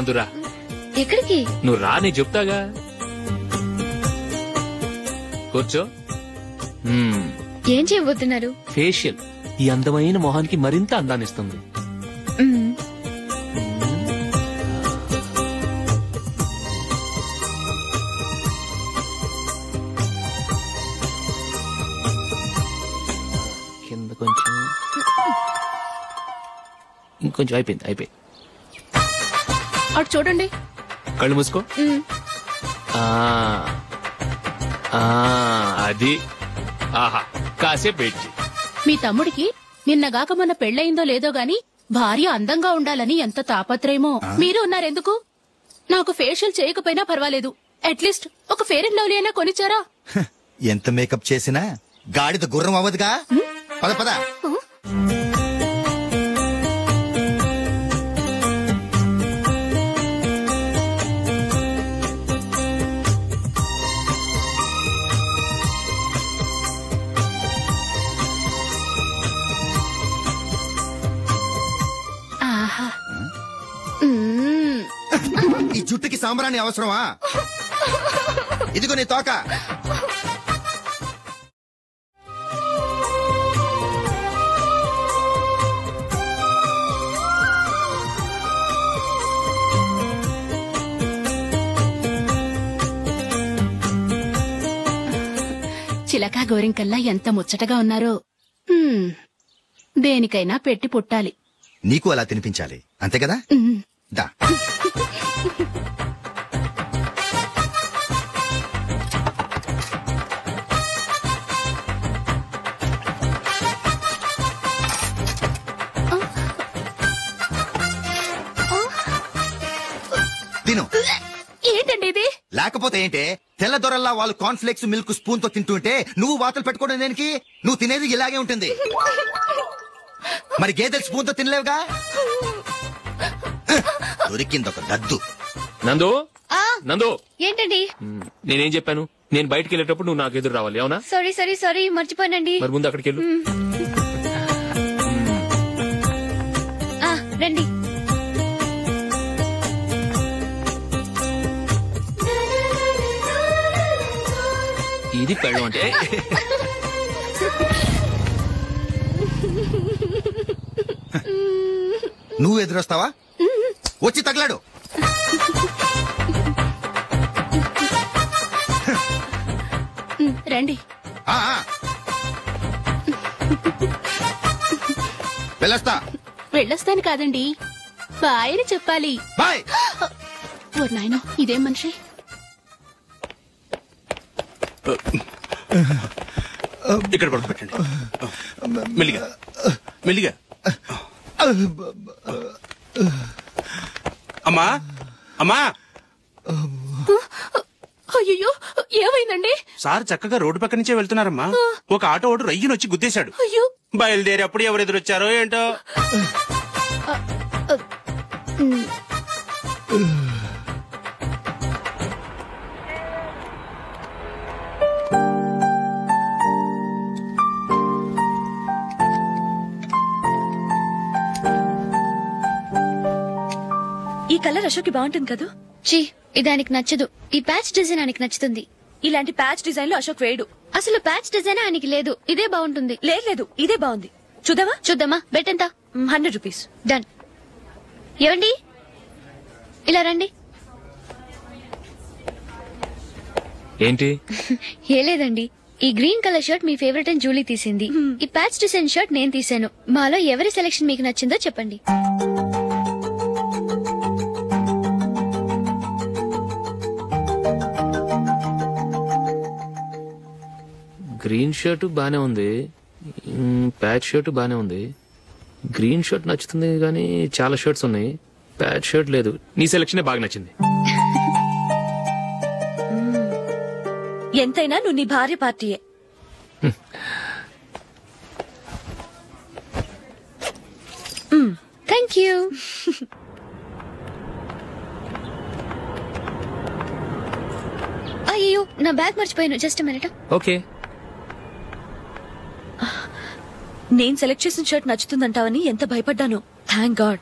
నందురా. ఎక్కడికి? నువ్వు రా, నేను చెప్తాగా. కూర్చో. ఏం చేయబోతున్నారు? ఫేషియల్. ఈ అందమైన మొహానికి మరింత అందాన్నిస్తుంది. కింద కొంచెం, ఇంకొంచెం. అయిపోయింది. అటు చూడండి. కళ్ళు మూసుకో. అది. ఆహా, కాసేపు పెట్టి. మీ తమ్ముడికి నిన్నగాక మొన్న పెళ్లయిందో లేదో గాని భార్య అందంగా ఉండాలని ఎంత తాపత్రయమో. మీరు ఉన్నారెందుకు? నాకు ఫేషియల్ చేయకపోయినా పర్వాలేదు, అట్లీస్ట్ ఒక ఫెయిర్ అండ్ లవ్లీ అయినా కొనిచ్చారా? ఎంత మేకప్ చేసినా గాడిద గుర్రం అవ్వదుగా. పద పద. ఈ జుట్టుకి సాంబ్రాణి అవసరమా? ఇదిగో నీ తోక. చిలకా గోరింకల్లా ఎంత ముచ్చటగా ఉన్నారో. దేనికైనా పెట్టి పుట్టాలి. నీకు అలా తినిపించాలి, అంతే కదా? దా. తిను. ఏంటండి ఇది? లేకపోతే ఏంటే, తెల్లదొరల్లా వాళ్ళు కార్న్ఫ్లేక్స్ మిల్క్ స్పూన్ తో తింటుంటే నువ్వు వాతలు పెట్టుకోవడం దేనికి? నువ్వు తినేది ఇలాగే ఉంటుంది. మరి గేదెలు స్పూన్ తో తినలేవుగా. దొరికిందొక దద్దు. నందు, నందు. ఏంటండి? నేనేం చెప్పాను? నేను బయటకు వెళ్ళేటప్పుడు నువ్వు నాకు ఎదురు రావాలి, అవునా? సారీ మర్చిపోయానండి. మరి ముందు అక్కడికి వెళ్ళు. రండి. ఇది పెళ్ళం అంటే. నువ్వు ఎదురొస్తావా? వచ్చి తగలాడు. రండి. వెళ్ళొస్తాను కాదండి, బాయ్ అని చెప్పాలి. బాయ్. ఓ నాయనో, ఇదేం మనిషి? ఇక్కడ పడుకోబెట్టండి. మెల్లిగా మెల్లిగా. అమ్మా అమ్మా. అయ్యో, ఏమైందండి? సార్ చక్కగా రోడ్డు పక్క నుంచే వెళ్తున్నారమ్మా. ఒక ఆటో ఓడు రయ్యను వచ్చి గుద్దేశాడు. బయలుదేరి అప్పుడు ఎవరు ఎదురొచ్చారో ఏంటో. ఈ కలర్ అశోక్ కి బాగుంటుంది కదా? చీ, ఇది ఆయనకి నచ్చదు. ఈ ప్యాచ్ డిజైన్ ఆయనకి నచ్చుతుంది. ఇలాంటి ప్యాచ్ డిజైన్ లో అశోక్ వేయడు. అసలు ప్యాచ్ డిజైన్ ఆయనకి లేదు. ఇదే బాగుంటుంది. లేదు, ఇదే బాగుంది. చూద్దామా? బెట్ ఎంత? 100 రూపీస్. డన్. ఏవండి, ఇలా రండి. ఏంటి? ఏ లేదండి, ఈ గ్రీన్ కలర్ షర్ట్ మీ ఫేవరెట్ అని జూలీ తీసింది. ఈ ప్యాచ్ డిజైన్ షర్ట్ నేను తీసాను. మాలో ఎవరి సెలెక్షన్ మీకు నచ్చిందో చెప్పండి. గ్రీన్ షర్ట్ బానే ఉంది, ప్యాచ్ షర్ట్ బానే ఉంది. గ్రీన్ షర్ట్ నచ్చుతుంది కానీ చాలా షర్ట్స్ ఉన్నాయి, ప్యాచ్ షర్ట్ లేదు. నీ సెలెక్షన్ బాగా నచ్చింది. ఎంతైనా నువ్వు నీ భార్య పార్టీయే. Thank you. అయ్యో, నా బ్యాగ్ మర్చిపోయాను. Just minute. ఓకే. నేను సెలెక్ట్ చేసిన షర్ట్ నచ్చుతుందంటావని ఎంత భయపడ్డాను. థ్యాంక్ గాడ్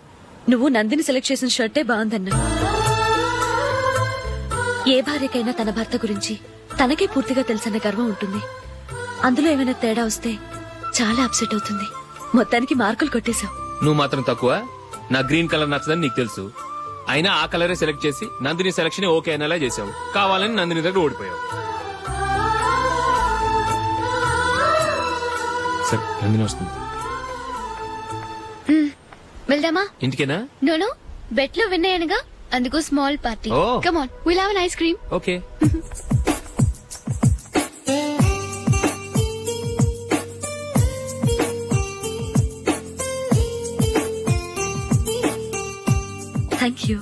నువ్వు నందిని సెలెక్ట్ చేసిన షర్టే బాగుందన్నా. ఏ భార్యకైనా తన భర్త గురించి తనకే పూర్తిగా తెలుసన్న గర్వం ఉంటుంది. అందులో ఏమైనా తేడా వస్తే చాలా అప్సెట్ అవుతుంది. మొత్తానికి మార్కులు కొట్టేశావు. నువ్వు మాత్రం తక్కువ. నా గ్రీన్ కలర్ నచ్చదని నీకు తెలుసు, అయినా ఆ కలరే సెలెక్ట్ చేసి నందిని సెలక్షన్ ఓకే అనేలా చేసావు. కావాలని నందిని దగ్గర ఓడిపోయావు. సరే, నందిని వస్తుంది. వెళ్దామా? ఇంటికేనా? నోను, బెట్ లో విన్ అయ్యానుగా, అందుకు small party. Oh. Come on, will have an ice cream. Okay. Thank you.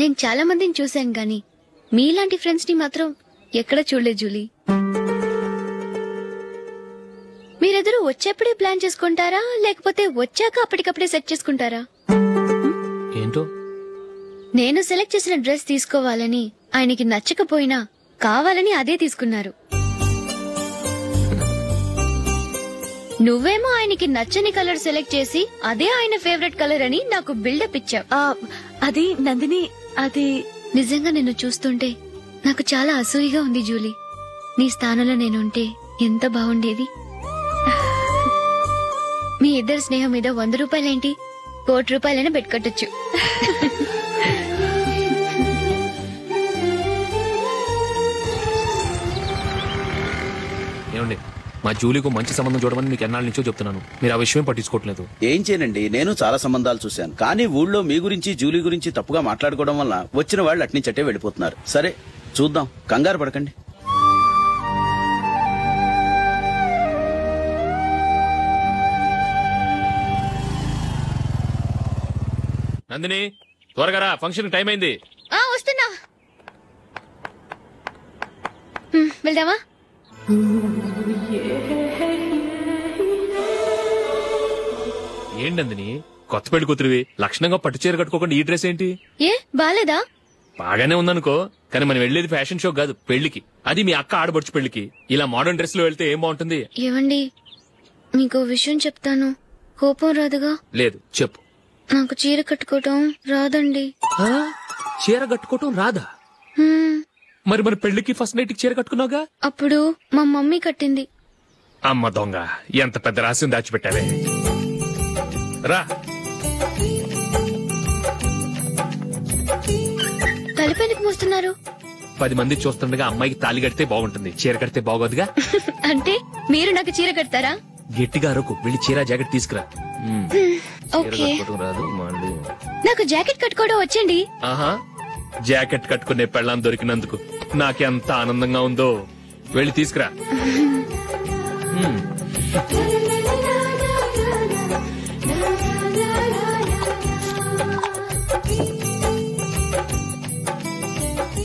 నేను చాలా మందిని చూశాను గాని మీలాంటి ఫ్రెండ్స్ ని మాత్రం ఎక్కడ చూడలేదు జూలీ. మీరెదరూ వచ్చేప్పుడే ప్లాన్ చేసుకుంటారా, లేకపోతే వచ్చాక అప్పటికప్పుడే సెట్ చేసుకుంటారా? ఏంటో నేను సెలెక్ట్ చేసిన డ్రెస్ తీసుకోవాలని ఆయనకి నచ్చకపోయినా కావాలని అదే తీసుకున్నారు. నువ్వేమో ఆయనకి నచ్చని కలర్ సెలెక్ట్ చేసి అదే ఆయన ఫేవరెట్ కలర్ అని నాకు బిల్డప్ ఇచ్చావు. అది నందిని, అది నిజంగా నిన్ను చూస్తుంటే నాకు చాలా అసూయగా ఉంది జూలీ. నీ స్థానంలో నేనుంటే ఎంత బాగుండేది. మీ ఇద్దరు స్నేహం మీద 100 రూపాయలేంటి, 1 కోటి రూపాయలైనా పెట్టుకట్టొచ్చు. ఏమండి, మా జూలీకు మంచి సంబంధం చూడమని మీకు ఎన్నాళ్ళ నుంచో చెప్తున్నాను, మీరు ఆ విషయం పట్టించుకోవట్లేదు. ఏం చేయనండి, నేను చాలా సంబంధాలు చూశాను, కానీ ఊళ్ళో మీ గురించి జూలీ గురించి తప్పుగా మాట్లాడుకోవడం వల్ల వచ్చిన వాళ్ళు అట్నుంచటే వెళ్ళిపోతున్నారు. సరే చూద్దాం, కంగారు పడకండి. నందిని, త్వరగా రా, ఫంక్షన్ టైం అయింది. వస్తున్నా. వెళ్దామా? ఏంటి నందిని, కొత్త పెళ్లి కూతురివి, లక్షణంగా పట్టు చీర కట్టుకోకుండా ఈ డ్రెస్ ఏంటి? ఏ బాలేదా? బాగానే ఉందనుకో, కానీ మనం వెళ్లేది ఫ్యాషన్ షో కాదు, పెళ్లికి. అది మీ అక్క ఆడబడుచు పెళ్లికి. ఇలా మోడర్న్ డ్రెస్ లో వెళ్తే ఏం బాగుంటుంది? ఏవండి, మీకు విషయం చెప్తాను, కోపం రాదుగా? లేదు, చెప్పు. నాకు చీర కట్టుకోవటం రాదండి. చీర కట్టుకోవటం రాదా? మరి మన పెళ్లికి ఫస్ట్ నైట్ కి చీర కట్టుకున్నావుగా? అప్పుడు మా మమ్మీ కట్టింది. అమ్మ దొంగ, ఎంత పెద్ద రహస్యం దాచిపెట్టావే. రా. తలపెందుకు మోస్తున్నారు? 10 మంది చూస్తుండగా అమ్మాయికి తాళి కడితే బాగుంటుంది, చీర కడితే బాగోదుగా. అంటే మీరు నాకు చీర కడతారా? గట్టిగా అరకు, వెళ్ళి చీర జాకెట్ తీసుకురా. ఓకే. రాదు మళ్ళీ. నాకు జాకెట్ కట్టుకోవడం వచ్చండి. ఆహా, జాకెట్ కట్టుకునే పెళ్ళాం దొరికినందుకు నాకెంత ఆనందంగా ఉందో. వెళ్ళి తీసుకురా.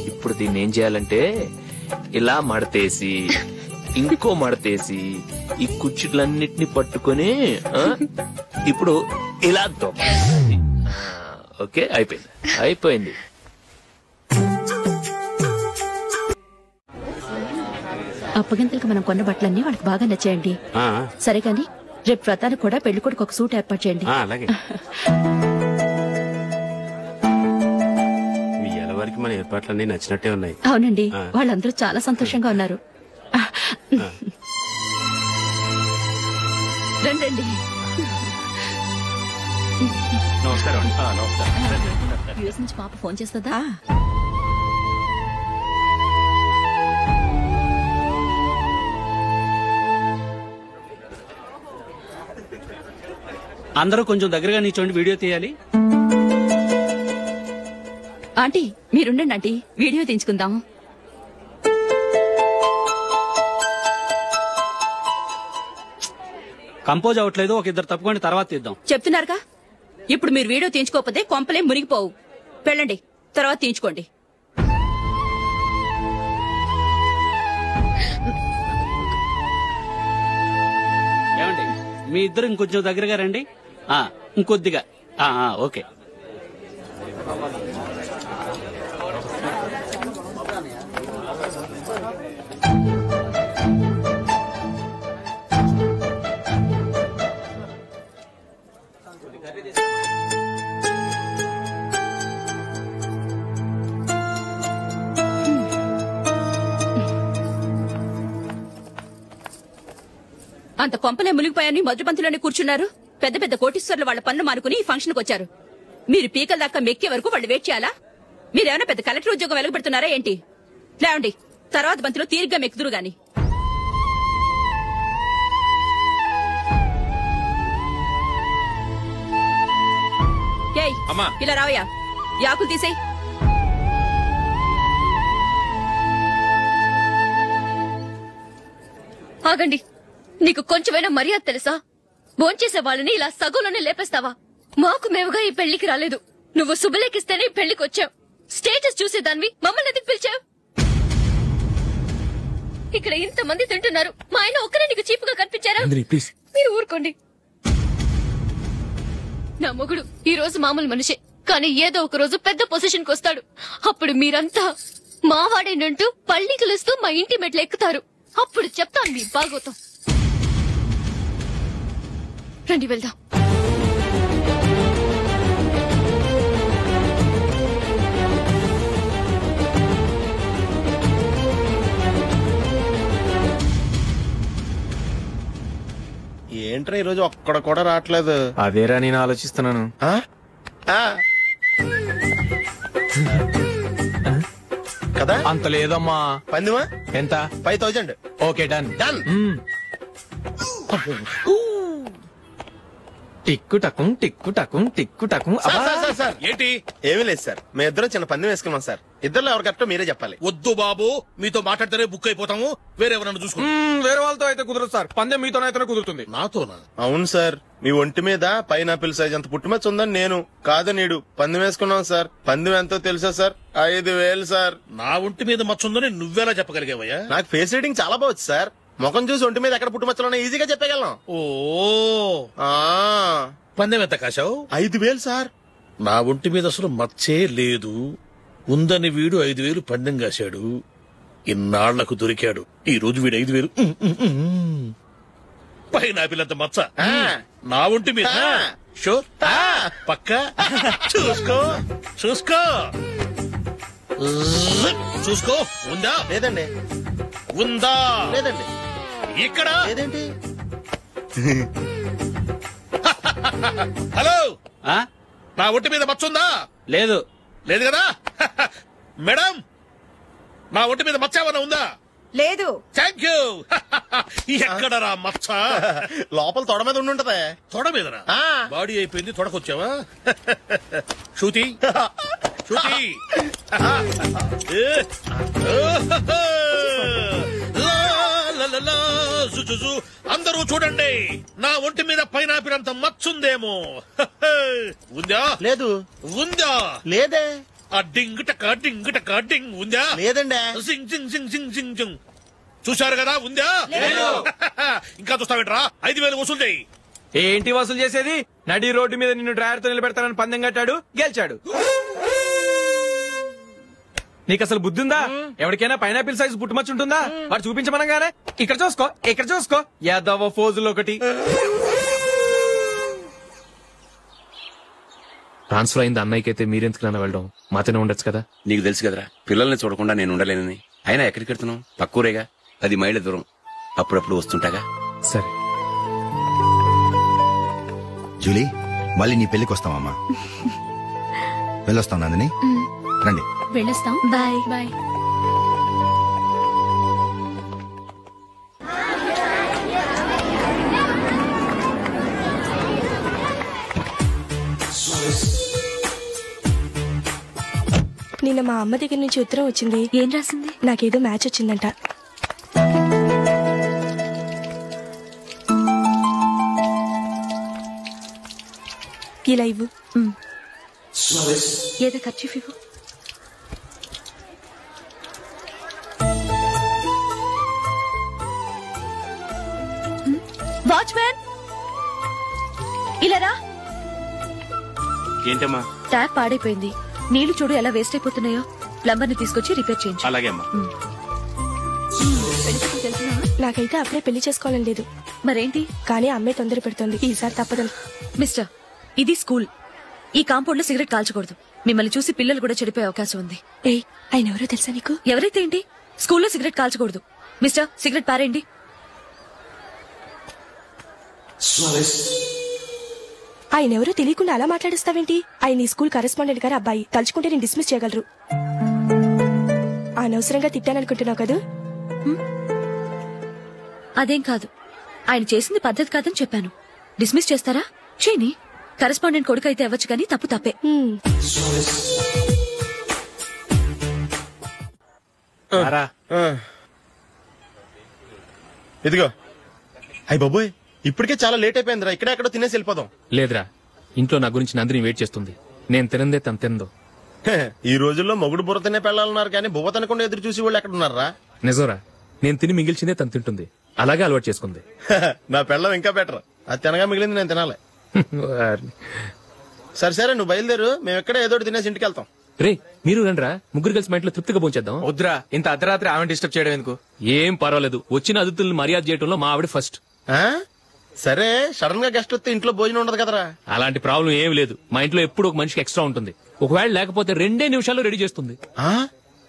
ఇప్పుడు దీన్ని ఏం చేయాలంటే, ఇలా మడతేసి ఇంకో మడతేసి ఈ కుర్చీలన్నిటిని పట్టుకొని ఇప్పుడు ఇలా దొక్కాలి. ఓకే, అయిపోయింది అయిపోయింది. అప్పగింతలకు మనం కొన్న బట్టలన్నీ వాళ్ళకి బాగా నచ్చాయండి. సరే కానీ రేపు వ్రతానికి కూడా పెళ్లి కొడుకు ఒక సూట్ ఏర్పాటు చేయండి. అలాగే. మీ ఎలవరికి మన ఏర్పాట్లన్నీ నచ్చినట్టే ఉన్నాయి. అవునండి, వాళ్ళందరూ చాలా సంతోషంగా ఉన్నారు. రండి. నమస్కారం. యూఎస్ నుంచి పాప ఫోన్ చేస్తుందా? అందరూ కొంచెం దగ్గరగా నిల్చోండి, వీడియో తీయాలి. ఆంటీ మీరుండండి ఆంటీ, వీడియో తీయించుకుందాం. కంపోజ్ అవట్లేదు, ఒక ఇద్దరు తప్పుకోండి, తర్వాత తీద్దాం. చెప్తున్నారుగా, ఇప్పుడు మీరు వీడియో తీయించుకోకపోతే కొంపలే మునిగిపోవు. వెళ్ళండి, తర్వాత తీయించుకోండి. ఏమండి, మీ ఇద్దరు ఇంకొంచెం దగ్గరగా రండి. ఇంకొద్దిగా. ఓకే. అంత కొంపలే మునిగిపోయాని మొదటి పంతులోనే కూర్చున్నారు. పెద్ద పెద్ద కోటీశ్వర్లు వాళ్ళ పనులు మానుకుని ఈ ఫంక్షన్ కు వచ్చారు. మీరు పీకల దాకా మెక్కే వరకు వాళ్ళు వెయిట్ చేయాలా? మీరేమైనా పెద్ద కలెక్టర్ ఉద్యోగం వెలగబెడుతున్నారా ఏంటి? లేవండి, తర్వాత బంతిలో తీరిగ్గా మెక్కుదురు గాని. ఏయ్, ఇలా రావయ్యా, యాకులు తీసేయ్. ఆగండి, నీకు కొంచెమైనా మర్యాద తెలుసా? భోంచేసే వాళ్ళని ఇలా సగంలోనే లేపేస్తావా? మాకు మేముగా ఈ పెళ్లికి రాలేదు. నువ్వు శుభలేఖిస్తేనే ఈ పెళ్లికి వచ్చావు. స్టేటస్ చూసేదానివి మమ్మల్ని ఎందుకు పిలిచావు? ఇక్కడ ఇంతమంది తింటున్నారు, మా ఆయన ఒక్కరే నీకు చీపుగా కనిపించారా? మీరు ఊరుకోండి. నా మొగుడు ఈ రోజు మామూలు మనిషే, కానీ ఏదో ఒక రోజు పెద్ద పొజిషన్ కు వస్తాడు. అప్పుడు మీరంతా మావాడేనంటూ పళ్ళి కలుస్తూ మా ఇంటి మెట్లు ఎక్కుతారు. అప్పుడు చెప్తాను మీ బాగోతాం. రండి వెళ్దాం. ఏంట్రా ఈరోజు ఒక్కడ కూడా రావట్లేదు? అదేరా నేను ఆలోచిస్తున్నాను. కదా అంత లేదమ్మా. పందిమా ఎంత? 5000. Okay, done done. టిక్కు టకుం టిక్కు టకుం టిక్కు టకుం. సార్ ఏంటి? ఏమీ లేదు సార్, మేము ఇద్దరం చిన్న పందెం వేసుకున్నాం సార్. ఇద్దరు ఎవరు కరెక్టో మీరే చెప్పాలి. వద్దు బాబు, మీతో మాట్లాడితేనే బుక్ అయిపోతాము. వేరెవరన్నా చూసుకుంటాం. వేరే వాళ్ళతో అయితే కుదరదు సార్, పందెం మీతోనైతేనే కుదురుతుంది. నాతోనా? అవును సార్, మీ ఒంటి మీద పైనాపిల్ సైజ్ అంత పుట్టుమచ్చ ఉందని నేను కాదనీడు పందెం వేసుకున్నాం సార్. పందెం ఎంతో తెలుసా సార్? 5000 సార్. నా ఒంటి మీద మచ్చ ఉందని నువ్వెలా చెప్పగలిగావయ్యా? నాకు ఫేస్ రీడింగ్ చాలా బాగుంది సార్. ముఖం చూసి ఒంటి మీద ఎక్కడ పుట్టుమచ్చలో ఈజీగా చెప్పగలను. ఓ, పందెం ఎంత కాశావు? 5000 సార్. నా ఒంటి మీద అసలు మచ్చే లేదు. ఉందని వీడు 5000 పందెం కాశాడు. ఇన్నాళ్లకు దొరికాడు. ఈ రోజు వీడు 5000. పైనాపిల్ మచ్చ నా ఒంటి మీద. షూర్? పక్క చూసుకో చూసుకో చూసుకో. ఉందా? లేదండి. ఉందా? లేదండి. ఇక్కడ లేదేంటి? హలో, నా ఒంటి మీద మచ్చ ఉందా? లేదు. లేదు కదా? మేడం, నా ఒంటి మీద మచ్చ ఏమన్నా ఉందా? లేదు. Thank you. ఎక్కడరా మచ్చ? లోపల తొడ మీద ఉండుంటదే. తొడ మీదనా? బాడీ అయిపోయింది, తొడకొచ్చావా? శృతి శృతి, అందరూ చూడండి, నా ఒంటి మీద పైనాపిల్ అంత మచ్చుందేమో. ఉందా? లేదు. ఉందా? లేదే. ఆ డింగ్ టక డింగ్ టక డింగ్ ఉందా? లేదండి. సింగ్ సింగ్ సింగ్ సింగ్ సింగ్ సింగ్. చూశారు కదా? ఉందా? ఇంకా చూస్తావేంట్రా? 5000 వసూలు చేయి. ఏంటి వసూలు చేసేది? నడి రోడ్డు మీద నిన్ను డ్రైవర్ తో నిలబెడతానని పందెం కట్టాడు, గెలిచాడు. నీకు అసలు బుద్ధి ఉందా? ఎవరికైనా పైనాపిల్ సైజ్ పుట్టుమచ్చు ఉంటుందా? వాడు చూపించమనగానే ఇక్కడ చూసుకో ఇక్కడ చూసుకో, యాదవ ఫోజులు ఒకటి. ట్రాన్స్ఫర్ అయింది అన్నయ్యకి అయితే మీరెందుకు నాన్న వెళ్ళడం? మాతోనే ఉండొచ్చు కదా. నీకు తెలుసు కదరా, పిల్లల్ని చూడకుండా నేను ఉండలేనని. అయినా ఎక్కడికి వెళ్తున్నావు? పక్కూరేగా, 10 మైళ్ళ దూరం. అప్పుడప్పుడు వస్తుంటాగా. సరే జూలీ, మళ్ళీ నీ పెళ్లికి వస్తామమ్మా. వెళ్ళొస్తాం నందిని, రండి. వెళ్ళొస్తాం. Bye bye. నిన్న మా అమ్మ దగ్గర నుంచి ఉత్తరం వచ్చింది. ఏం రాసింది? నాకేదో మ్యాచ్ వచ్చిందంట. ఇలా ఇవ్వు. ఏదో ఖర్చు ఇవ్వు. వాచ్మ్యాన్, ఇలా రా. ఏంటమ్మా? ట్యాప్ పాడైపోయింది. నీళ్లు చూడు ఎలా వేస్ట్ అయిపోతున్నాయో. ప్లంబర్ ని తీసుకొచ్చి రిపేర్ చేయించు. అలాగే అమ్మా. నాకైతే అప్పుడే పెళ్లి చేసుకోవాలని లేదు. మరేంటి? కానీ అమ్మే తొందర పెడుతోంది. ఈసారి తప్పదని. మిస్టర్, ఇది స్కూల్. ఈ కాంపౌండ్ లో సిగరెట్ కాల్చకూడదు. మిమ్మల్ని చూసి పిల్లలు కూడా చెడిపోయే అవకాశం ఉంది. ఏయ్, ఆయన ఎవరో తెలుసా నీకు? ఎవరైతే ఏంటి, స్కూల్లో సిగరెట్ కాల్చకూడదు. మిస్టర్, సిగరెట్ పారేయండి. ఆయన ఎవరో తెలియకుండా అలా మాట్లాడిస్తావేంటి? ఆయన ఈ స్కూల్ కరెస్పాండెంట్ గారు అబ్బాయి. తలుచుకుంటే నేను డిస్మిస్ చేయగలరు. అనవసరంగా తిట్టాననుకుంటున్నావు కదా? అదేం కాదు, ఆయన చేసింది పద్ధతి కాదని చెప్పాను. డిస్మిస్ చేస్తారా? చేయని. కరెస్పాండెంట్ కొడుకు అయితే అవ్వచ్చు కానీ తప్పు తప్పే. ఇదిగో. అయ్య బాబోయ్, ఇప్పటికే చాలా లేట్ అయిపోయిందిరా. ఇక్కడెక్కడో తినేసి వెళ్ళిపోదాం. లేదురా, ఇంట్లో నా గురించి నందిని వెయిట్ చేస్తుంది. నేను తినందే తను తిందో. ఈ రోజుల్లో మొగుడు బుర్ర తినే పెళ్ళాలన్నారు కానీ బువ్వ తినకుండా ఎదురు చూసి వాళ్ళు ఎక్కడ ఉన్నారా? నిజంరా, నేను తిని మిగిల్చిందే తను తింటుంది. అలాగే అలవాటు చేసుకుంది. నా పెళ్ళం ఇంకా బెటర్. అది తినగా మిగిలింది నేను తినాలి. సరే సరే, నువ్వు బయలుదేరు. మేము ఎక్కడ ఏదో ఒకటి తినేసి ఇంటికి వెళ్తాం. రే, మీరు రండిరా, ముగ్గురు కలిసి మా ఇంట్లో తృప్తిగా పోంచేద్దాం. వద్దురా, ఇంత అర్ధరాత్రి ఆమె డిస్టర్బ్ చేయడం ఎందుకు? ఏం పర్వాలేదు, వచ్చిన అతిథులను మర్యాద చేయడంలో మా ఆవిడ ఫస్ట్. సరే, సడన్ గా గెస్ట్ వస్తే ఇంట్లో భోజనం ఉండదు కదరా? అలాంటి ప్రాబ్లం ఏమి లేదు. మా ఇంట్లో ఎప్పుడు ఒక మనిషికి ఎక్స్ట్రా ఉంటుంది. ఒకవేళ లేకపోతే 2 నిమిషాల్లో రెడీ చేస్తుంది.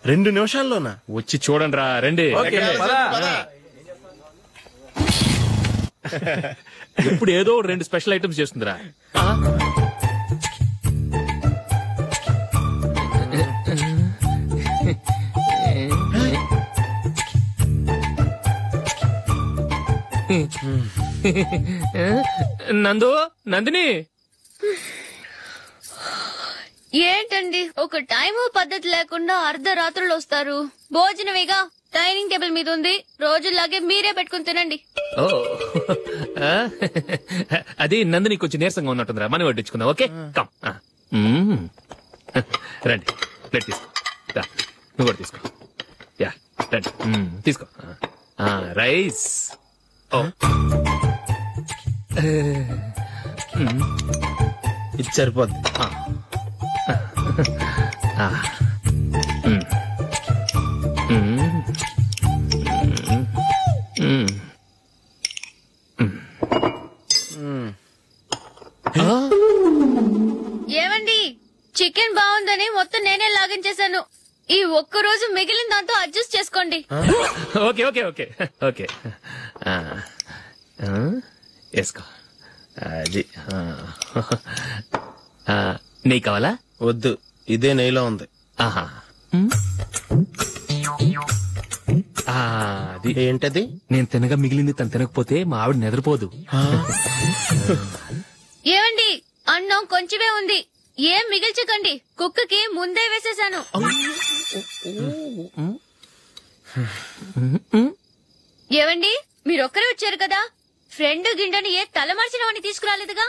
2 నిమిషాల్లోనా? వచ్చి చూడండి రా, రండి. ఇప్పుడు ఏదో 2 స్పెషల్ ఐటమ్స్ చేస్తుందిరా. నందిని, ఏంటండి ఒక టైము పద్ధతి లేకుండా అర్ధరాత్రులు వస్తారు? భోజనమేగా, డైనింగ్ టేబుల్ మీద ఉంది. రోజులాగే మీరే పెట్టుకుని తినండి. ఓ, అది నందిని కొంచెం నీరసంగా ఉన్నట్టుందిరా. మనం వడ్డించుకుందాం. Okay, come. రండి, ప్లేట్ తీసుకో. నువ్వు కూడా తీసుకో. యా, రండి, తీసుకో. రైస్. ఇది సరిపోద్ది. ఏమండి, చికెన్ బాగుందని మొత్తం నేనే లాగించేశాను. ఈ ఒక్కరోజు మిగిలిన దాంతో అడ్జస్ట్ చేసుకోండి. ఓకే ఓకే ఓకే ఓకే, వేసుకో. అది నెయ్యి కావాలా? వద్దు, ఇదే నెయ్యిలో ఉంది. ఆహా, అది ఏంటది? నేను తినగా మిగిలింది తను తినకపోతే మా ఆవిడ నిద్రపోదు. ఏమండి, అన్నం కొంచెమే ఉంది, ఏం మిగిల్చకండి. కుక్కకి ముందే వేసేశాను. ఏవండి, మీరొక్కరే వచ్చారు కదా, ఫ్రెండ్ గిండని ఏ తలమార్చిన వాడిని తీసుకురాలేదుగా?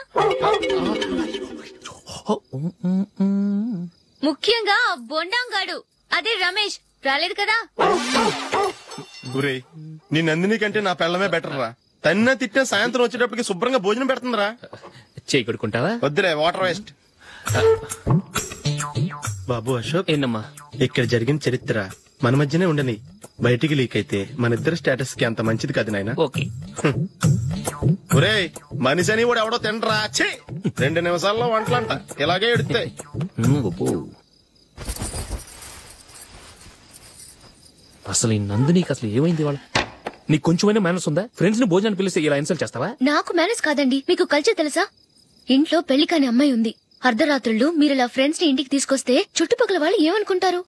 ముఖ్యంగా బొండాంగాడు, అదే రమేష్, రాలేదు కదా? గురే, నీ నందిని కంటే నా పెళ్ళమే బెటర్ రా. తన్న తిట్టిన సాయంత్రం వచ్చేటప్పటికి శుభ్రంగా భోజనం పెడుతుందిరా. చేయి కొడుకుంటావా? వద్దులే, వాటర్ వేస్ట్. బాబు అశోక్, ఏంటమ్మా? ఇక్కడ జరిగిన చరిత్ర మన మధ్యనే ఉండని. బయటికి లీక్ అయితే మన ఇద్దరు స్టేటస్ కి అంత మంచిది కాదు నాయన. ఓకే. ఒరేయ్, మనిషి అని కూడా ఎవడో తినరా. 2 నిమిషాల్లో వంటలంట ఇలాగే ఎడుతాయి. అసలు ఈ నందినికి అసలు ఏమైంది? వాళ్ళ నీకు కొంచెమైనా మేనస్ ఉందా? ఫ్రెండ్స్ ని భోజనాన్ని పిలిస్తే ఇలా ఇన్సల్ట్ చేస్తావా? నాకు మేనేజ్ కాదండి, మీకు కల్చర్ తెలుసా? ఇంట్లో పెళ్లి కాని అమ్మాయి ఉంది. అర్ధరాత్రుళ్ళు మీరిలా ఫ్రెండ్స్ ని ఇంటికి తీసుకొస్తే చుట్టుపక్కల వాళ్ళు ఏమనుకుంటారు?